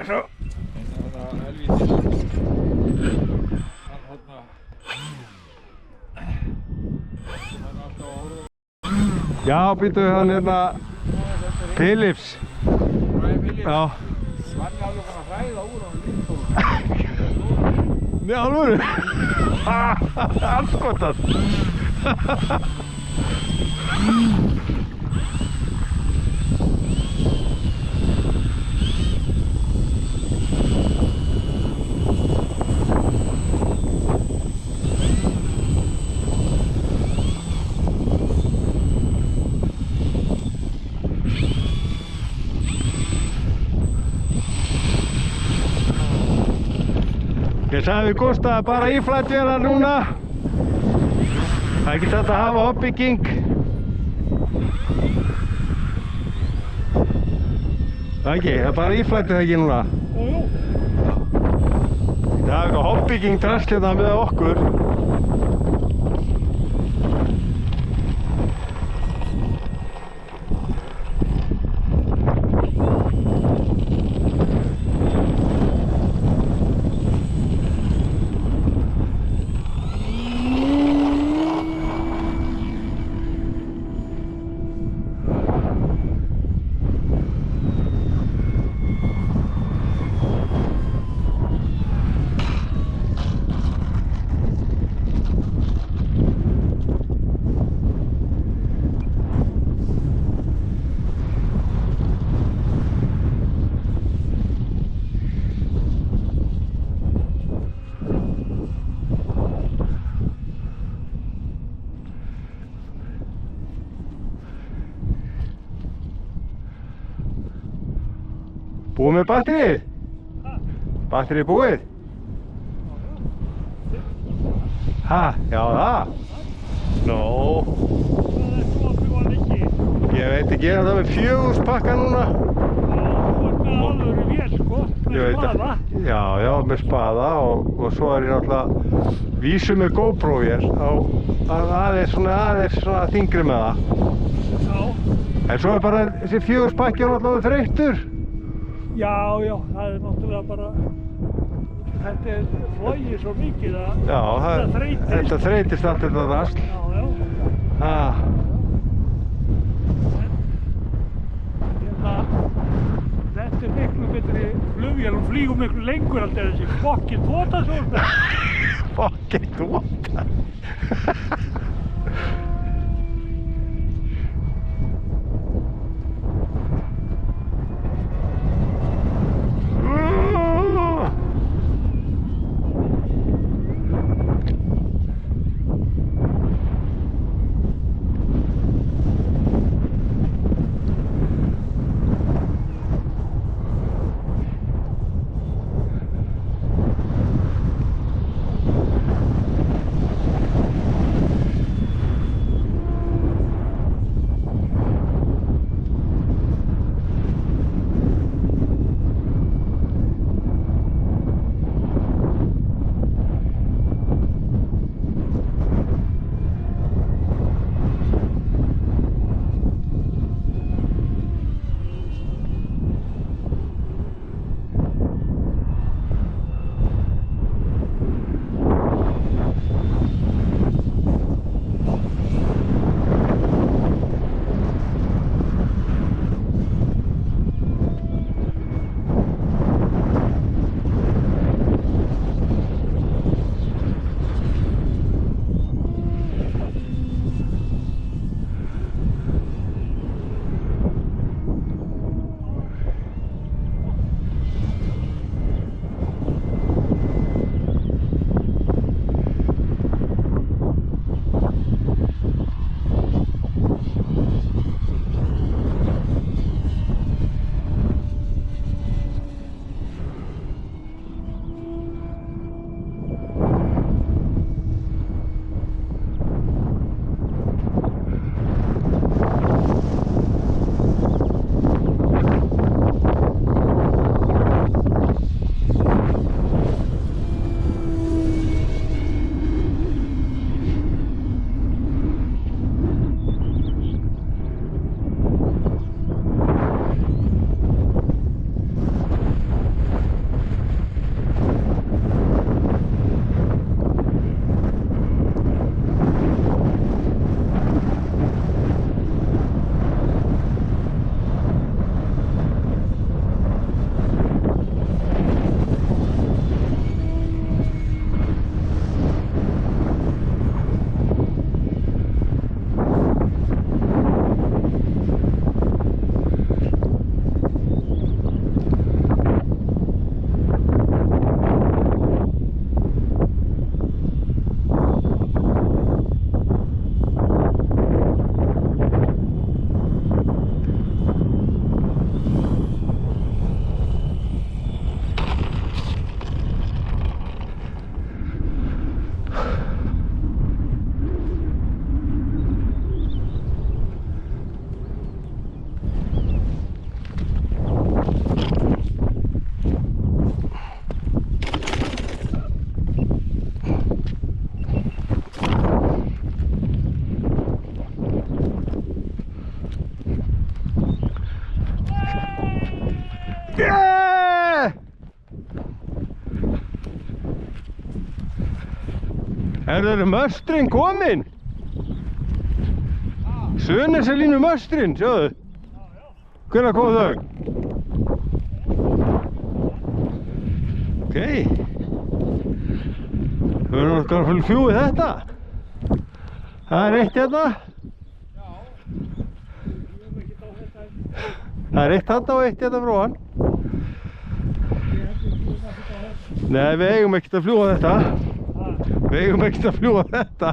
Svo. Þetta helvítis. Hann þarna. Hann er alltaf að horfa. Já, býtu hann hérna Philips. Brian Phillips. Já. Hann er alveg bara að hræða úr hann líktóluna. Nei, alveg. Allskotað. Ég sagði við Gústa að bara íflætvélar núna. Það er ekki þetta að hafa hobbyking. Það ekki, það er bara íflætið það ekki núna. Jú. Það er eitthvað hobbyking drast hérna með okkur. Búið með batterið? Batterið búið? Ha, já það? Nó. Það er svo að fljúa lengi. Ég veit ekki, er það með 4.000 pakka núna? Þú ert með alvöru vél, sko. Með spaða. Já, með spaða og svo er ég náttúrulega vísu með GoPro vél á aðeins svona þyngri með það. Já. En svo er bara þessi 4.000 pakki náttúrulega þreyttur. Já, það er náttúrulega bara, þetta er flogið svo mikið að þetta þreytist. Þetta þreytist allt þetta rast. Já. Þetta er miklu betri flugvél, hún flýgur miklu lengur alltaf þessi fokkinn þotasjóðsmenn. Fokkinn þota? Eru möstrin komin? Suðurnesjalínu möstrin, sjáðu. Hvenær komu þau? Ok. Við verðum okkar að fljúga þetta. Það er eitt hérna. Það er eitt þarna og eitt hérna frá hann. Nei, við eigum ekkert að fljúga þetta. Við eigum ekkert að fljúga þetta.